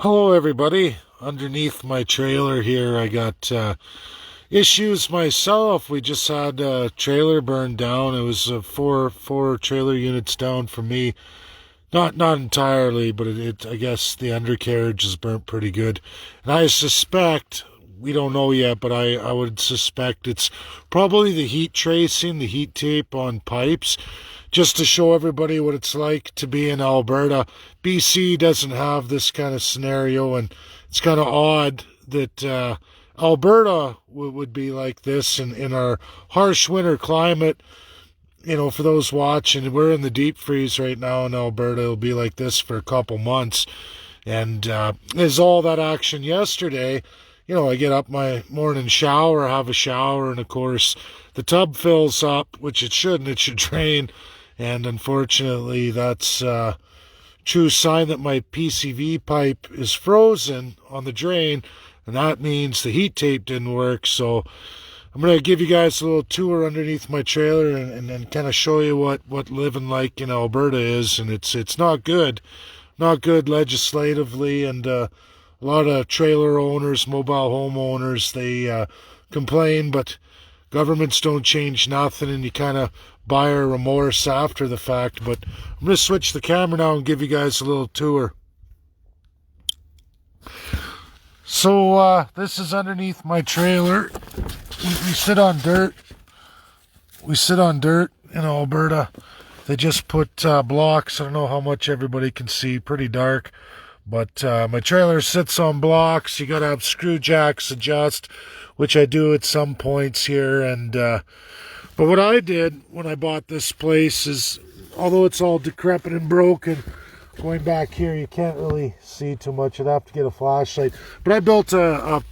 Hello everybody. Underneath my trailer here I got issues myself. We just had a trailer burned down. It was four trailer units down for me. Not entirely, but it I guess the undercarriage is burnt pretty good. And I suspect, we don't know yet, but I would suspect it's probably the heat tracing, the heat tape on pipes, just to show everybody what it's like to be in Alberta. BC doesn't have this kind of scenario, and it's kind of odd that Alberta would be like this in our harsh winter climate. You know, for those watching, we're in the deep freeze right now in Alberta. It'll be like this for a couple months. And there's all that action yesterday. You know, I get up my morning shower, have a shower, and of course the tub fills up, which it shouldn't. It should drain. And unfortunately, that's a true sign that my PCV pipe is frozen on the drain. And that means the heat tape didn't work. So I'm going to give you guys a little tour underneath my trailer and kind of show you what living like in Alberta is. And it's not good. Not good legislatively. And a lot of trailer owners, mobile home owners, they complain, but governments don't change nothing, and you kind of buyer remorse after the fact. But I'm going to switch the camera now and give you guys a little tour. So this is underneath my trailer. We sit on dirt. We sit on dirt in Alberta. They just put blocks. I don't know how much everybody can see. Pretty dark. But my trailer sits on blocks. You got to have screw jacks adjust, which I do at some points here. And but what I did when I bought this place is, although it's all decrepit and broken, going back here, you can't really see too much. I'd have to get a flashlight. But I built well,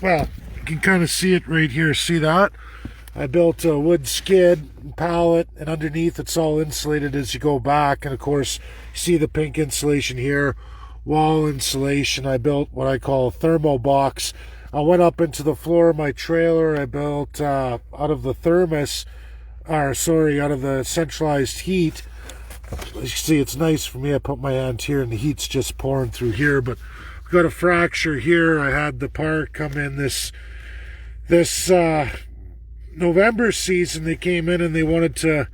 you can kind of see it right here. See that? I built a wood skid and pallet, and underneath it's all insulated as you go back. And of course, you see the pink insulation here, wall insulation. I built what I call a thermo box. I went up into the floor of my trailer. I built out of the thermos, out of the centralized heat. As you see, it's nice for me. I put my hand here and the heat's just pouring through here, but I've got a fracture here. I had the part come in this November season. They came in and they wanted to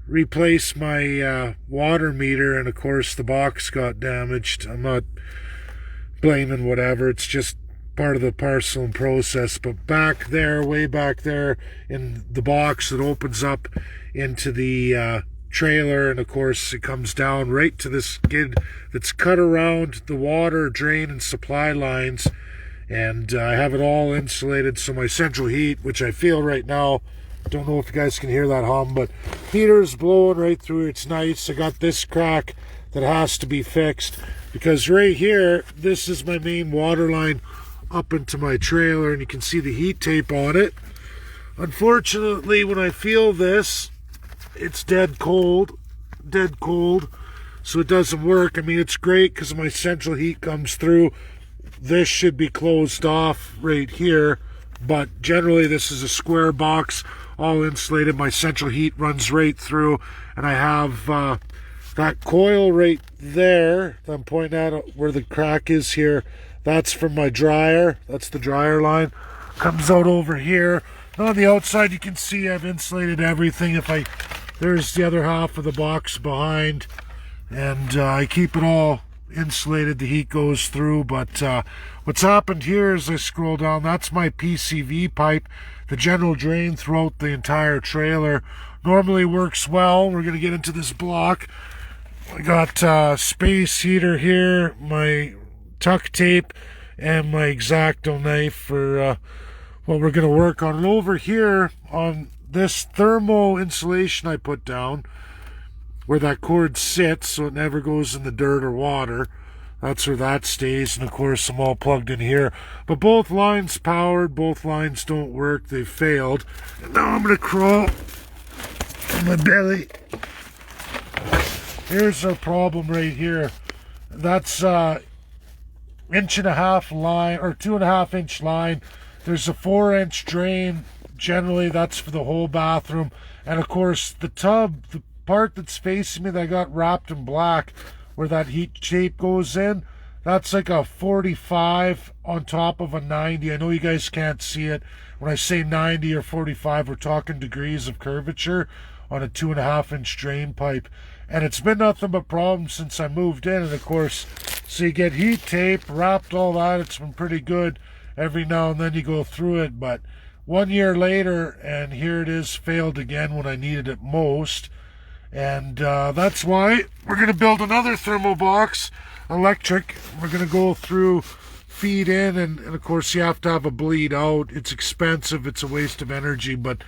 replace my water meter, and of course the box got damaged. I'm not blaming whatever. It's just part of the parcel and process. But back there, way back there in the box that opens up into the trailer, and of course it comes down right to this skid that's cut around the water drain and supply lines. And I have it all insulated, so my central heat, which I feel right now, don't know if you guys can hear that hum, but heater's blowing right through. It's nice. I got this crack that has to be fixed, because right here, this is my main water line up into my trailer, and you can see the heat tape on it. Unfortunately, when I feel this, it's dead cold, so it doesn't work. I mean, it's great because my central heat comes through. This should be closed off right here, but generally this is a square box, all insulated. My central heat runs right through, and I have that coil right there that I'm pointing at where the crack is here. That's from my dryer. That's the dryer line. Comes out over here. And on the outside, you can see I've insulated everything. There's the other half of the box behind, and I keep it all insulated. The heat goes through. But what's happened here as I scroll down, that's my PCV pipe. The general drain throughout the entire trailer normally works well. We're going to get into this block. I got space heater here, my tuck tape, and my X-Acto knife for what we're going to work on. And over here on this thermo insulation I put down, where that cord sits so it never goes in the dirt or water, that's where that stays. And of course I'm all plugged in here, but both lines powered, both lines don't work, they failed. And now I'm going to crawl on my belly. Here's our problem right here. That's 1.5-inch line, or 2.5-inch line. There's a 4-inch drain. Generally that's for the whole bathroom. And of course the tub, the part that's facing me that I got wrapped in black, where that heat tape goes in, That's like a 45 on top of a 90. I know you guys can't see it. When I say 90 or 45, we're talking degrees of curvature on a 2.5 inch drain pipe. And it's been nothing but problems since I moved in. And of course, so you get heat tape, wrapped all that. It's been pretty good. Every now and then you go through it. But 1 year later, and here it is, failed again when I needed it most. And that's why we're going to build another thermal box, electric. We're going to go through, feed in, and of course you have to have a bleed out. It's expensive, it's a waste of energy, but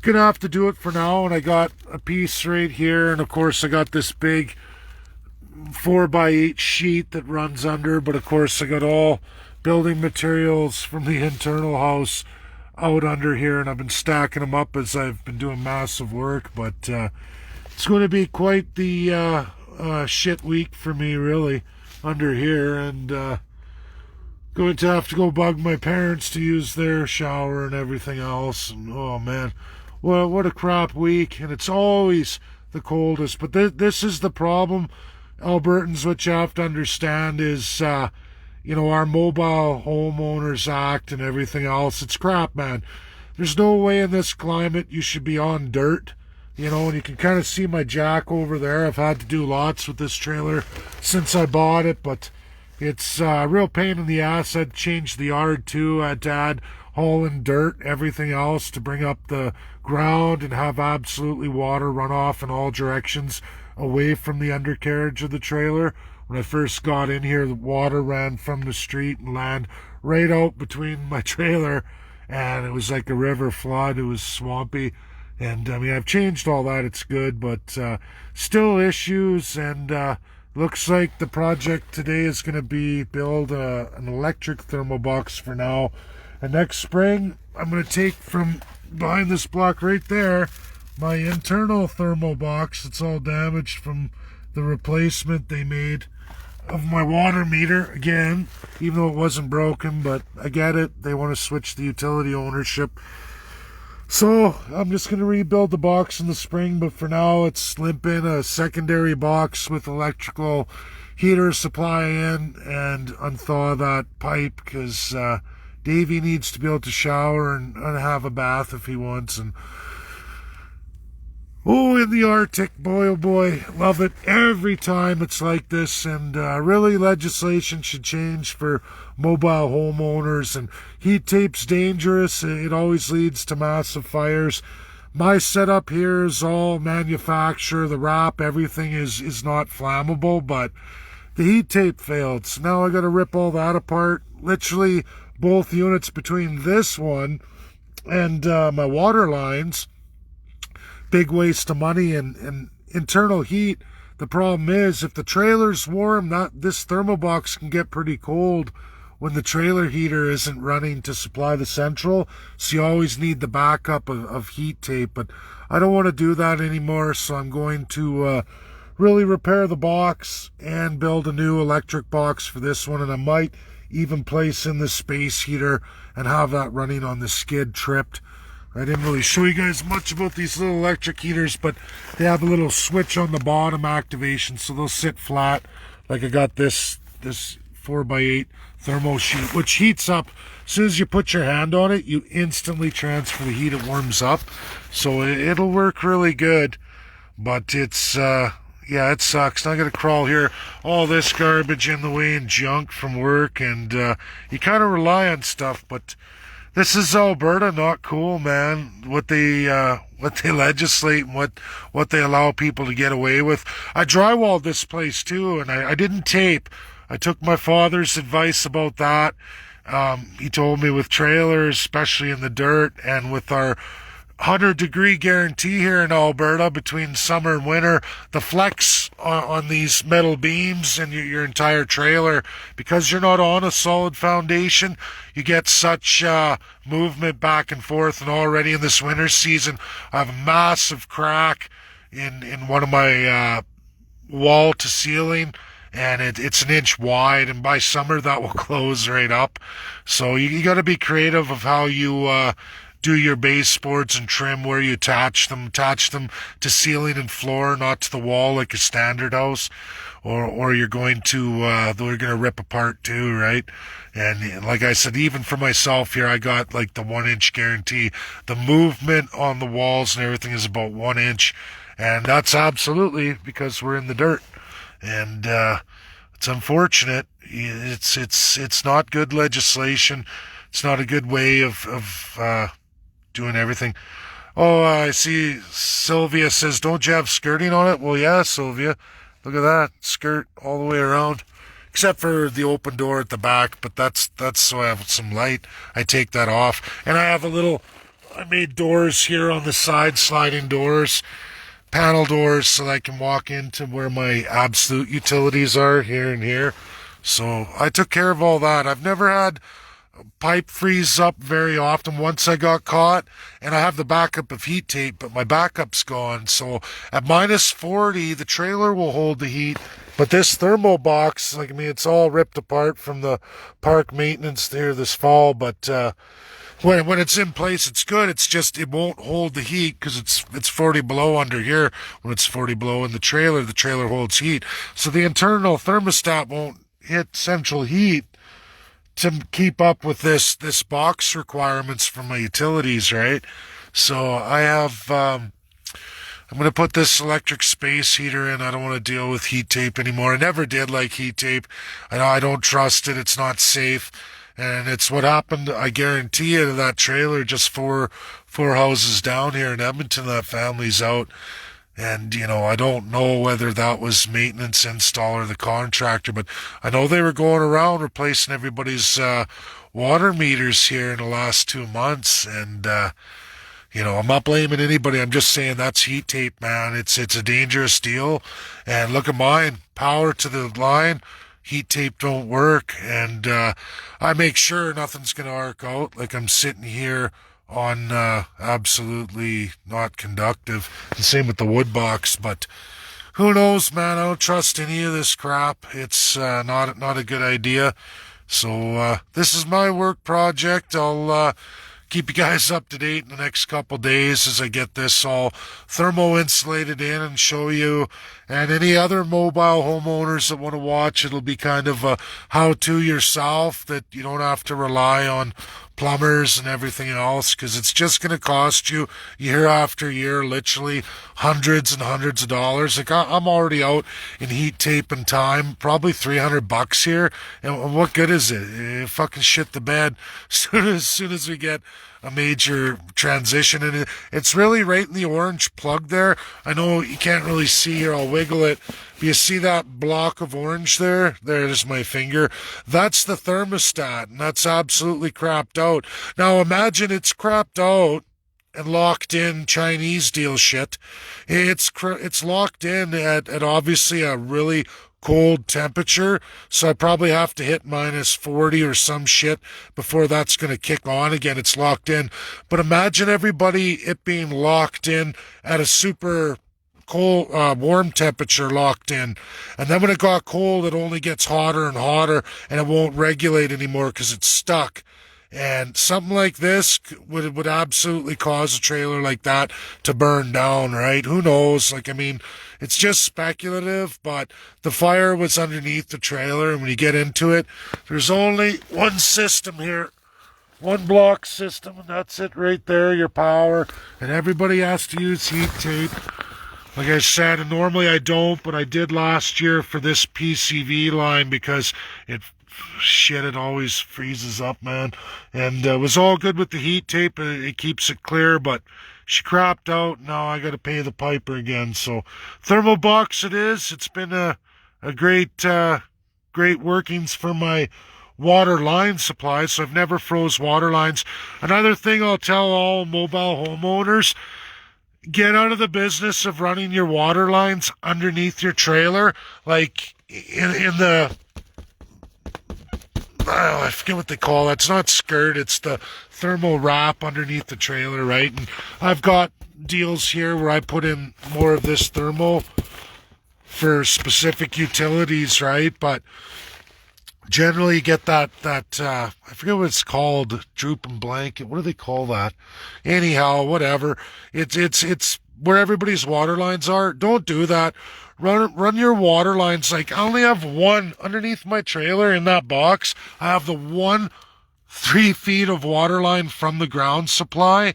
gonna have to do it for now. And I got a piece right here, and of course I got this big 4x8 sheet that runs under, but of course I got all building materials from the internal house out under here, and I've been stacking them up as I've been doing massive work. But it's going to be quite the shit week for me, really, under here, and going to have to go bug my parents to use their shower and everything else. And oh man, well, what a crap week. And it's always the coldest. But this is the problem, Albertans. What you have to understand is, our Mobile Homeowners Act and everything else. It's crap, man. There's no way in this climate you should be on dirt. And you can kind of see my jack over there. I've had to do lots with this trailer since I bought it, but it's a real pain in the ass. I had to change the yard too. I had to add hauling dirt, everything else to bring up the ground and have absolutely water run off in all directions away from the undercarriage of the trailer. When I first got in here, the water ran from the street and land right out between my trailer, and it was like a river flood. It was swampy. And I mean, I've changed all that. It's good, but still issues. And looks like the project today is going to be build an electric thermal box for now. And next spring, I'm going to take from behind this block right there my internal thermal box. It's all damaged from the replacement they made of my water meter. Again, even though it wasn't broken, but I get it. They want to switch the utility ownership. So I'm just going to rebuild the box in the spring, but for now it's limp in a secondary box with electrical heater supply in, and unthaw that pipe because Davey needs to be able to shower and have a bath if he wants. And oh, in the Arctic, boy oh boy, love it every time it's like this. And really, legislation should change for mobile homeowners. And heat tape's dangerous. It always leads to massive fires. My setup here is all manufacturer. The wrap, everything is not flammable, but the heat tape failed. So now I got to rip all that apart. Literally both units between this one and my water lines. Big waste of money and internal heat. The problem is, if the trailer's warm, this thermal box can get pretty cold when the trailer heater isn't running to supply the central. So you always need the backup of heat tape. But I don't want to do that anymore, so I'm going to really repair the box and build a new electric box for this one. And I might even place in the space heater and have that running on the skid tripped. I didn't really show you guys much about these little electric heaters, but they have a little switch on the bottom activation, so they'll sit flat. Like I got this 4x8 thermo sheet, which heats up. As soon as you put your hand on it, you instantly transfer the heat. It warms up, so it'll work really good. But it's yeah, it sucks. Now I gotta crawl here, all this garbage in the way and junk from work, and you kind of rely on stuff, but this is Alberta, not cool, man. What they legislate and what they allow people to get away with. I drywalled this place too, and I didn't tape. I took my father's advice about that. He told me with trailers, especially in the dirt, and with our 100-degree guarantee here in Alberta between summer and winter, the flex on these metal beams and your entire trailer, because you're not on a solid foundation, you get such movement back and forth. And already in this winter season, I have a massive crack in one of my wall to ceiling, and it's an inch wide, and by summer that will close right up. So you got to be creative of how you do your baseboards and trim where you attach them to ceiling and floor, not to the wall like a standard house. or you're going to they're going to rip apart too, right? And like I said, even for myself here, I got like the 1 inch guarantee. The movement on the walls and everything is about 1 inch, and that's absolutely because we're in the dirt. And it's unfortunate. It's not good legislation. It's not a good way of doing everything. Oh, I see Sylvia says, don't you have skirting on it? Well, yeah, Sylvia. Look at that. Skirt all the way around. Except for the open door at the back, but that's so I have some light. I take that off. And I made doors here on the side, sliding doors, panel doors, so that I can walk into where my absolute utilities are, here and here. So I took care of all that. I've never had pipe freeze up very often once I got caught, and I have the backup of heat tape, but my backup's gone. So at minus 40, the trailer will hold the heat, but this thermal box, it's all ripped apart from the park maintenance there this fall, but when it's in place, it's good. It's just it won't hold the heat because it's 40 below under here. When it's 40 below in the trailer holds heat. So the internal thermostat won't hit central heat to keep up with this box requirements for my utilities, right? So I have I'm going to put this electric space heater in. I don't want to deal with heat tape anymore. I never did like heat tape. I don't trust it. It's not safe. And it's what happened, I guarantee you, to that trailer just four houses down here in Edmonton. That family's out. And, I don't know whether that was maintenance install or the contractor, but I know they were going around replacing everybody's water meters here in the last 2 months. And, I'm not blaming anybody. I'm just saying that's heat tape, man. It's a dangerous deal. And look at mine. Power to the line. Heat tape don't work. And I make sure nothing's going to arc out. Like I'm sitting here on absolutely not conductive. The same with the wood box, but who knows, man? I don't trust any of this crap. It's not a good idea. So this is my work project. I'll keep you guys up to date in the next couple days as I get this all thermo insulated in and show you. And any other mobile homeowners that want to watch, it'll be kind of a how-to yourself, that you don't have to rely on plumbers and everything else, because it's just going to cost you year after year literally hundreds and hundreds of dollars. Like I'm already out in heat tape and time, probably $300 here, and what good is it? It fucking shit the bed as soon as we get a major transition. And it's really right in the orange plug there. I know you can't really see here, I'll wiggle it, but you see that block of orange there? There's my finger. That's the thermostat, and that's absolutely crapped out. Now imagine it's crapped out and locked in Chinese deal shit. It's locked in at obviously a really cold temperature, so I probably have to hit minus 40 or some shit before that's going to kick on again. It's locked in. But imagine it being locked in at a super cold, warm temperature, locked in. And then when it got cold, it only gets hotter and hotter, and it won't regulate anymore because it's stuck. And something like this would absolutely cause a trailer like that to burn down, right? Who knows? It's just speculative, but the fire was underneath the trailer, and when you get into it, there's only one system here, one block system, and that's it right there, your power. And everybody has to use heat tape. Like I said, and normally I don't, but I did last year for this PCV line because it always freezes up, man. And it was all good with the heat tape. It keeps it clear, but she crapped out. Now I got to pay the piper again. So thermal box it is. It's been a great workings for my water line supply. So I've never froze water lines. Another thing I'll tell all mobile homeowners: get out of the business of running your water lines underneath your trailer, like in the, I forget what they call it. It's not skirt, it's the thermal wrap underneath the trailer, right? And I've got deals here where I put in more of this thermal for specific utilities, right? But generally you get that I forget what it's called, drooping blanket. What do they call that? Anyhow, whatever. It's where everybody's water lines are. Don't do that. run your water lines. Like, I only have one underneath my trailer in that box. I have the one 3 feet of water line from the ground supply,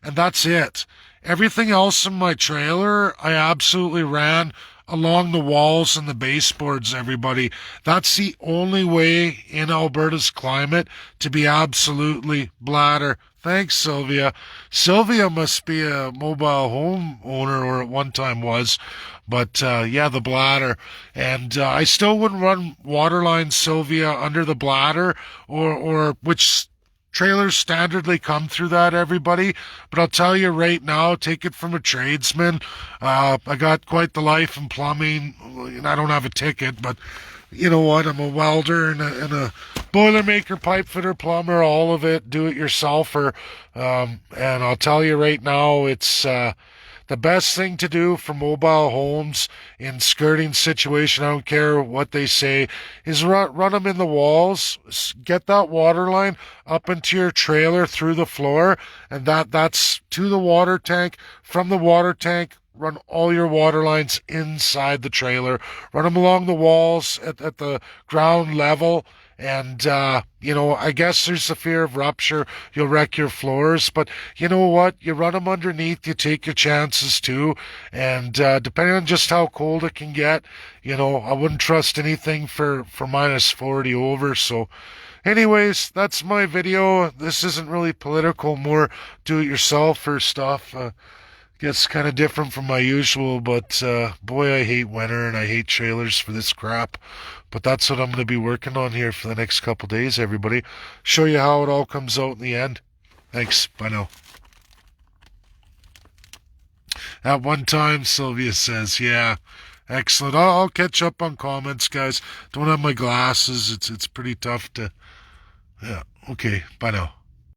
and that's it. Everything else in my trailer, I absolutely ran along the walls and the baseboards, everybody. That's the only way in Alberta's climate to be absolutely bladder. Thanks, Sylvia. Sylvia must be a mobile home owner, or at one time was. But yeah, the bladder. And I still wouldn't run water lines, Sylvia, under the bladder, or which trailers standardly come through that, everybody. But I'll tell you right now, take it from a tradesman. I got quite the life in plumbing, and I don't have a ticket, but you know what? I'm a welder and a boilermaker, pipe fitter, plumber, all of it, do-it-yourselfer. And I'll tell you right now, it's the best thing to do for mobile homes in skirting situation, I don't care what they say, is run them in the walls, get that water line up into your trailer through the floor, and that's to the water tank. From the water tank, run all your water lines inside the trailer. Run them along the walls at the ground level. And, I guess there's the fear of rupture. You'll wreck your floors. But you know what? You run them underneath. You take your chances too. And depending on just how cold it can get, I wouldn't trust anything for minus 40 over. So anyways, that's my video. This isn't really political, more do-it-yourself or stuff. Gets kind of different from my usual, but boy, I hate winter and I hate trailers for this crap. But that's what I'm going to be working on here for the next couple days, everybody. Show you how it all comes out in the end. Thanks. Bye now. At one time, Sylvia says, yeah, excellent. I'll catch up on comments, guys. Don't have my glasses. It's pretty tough to... Yeah, okay. Bye now.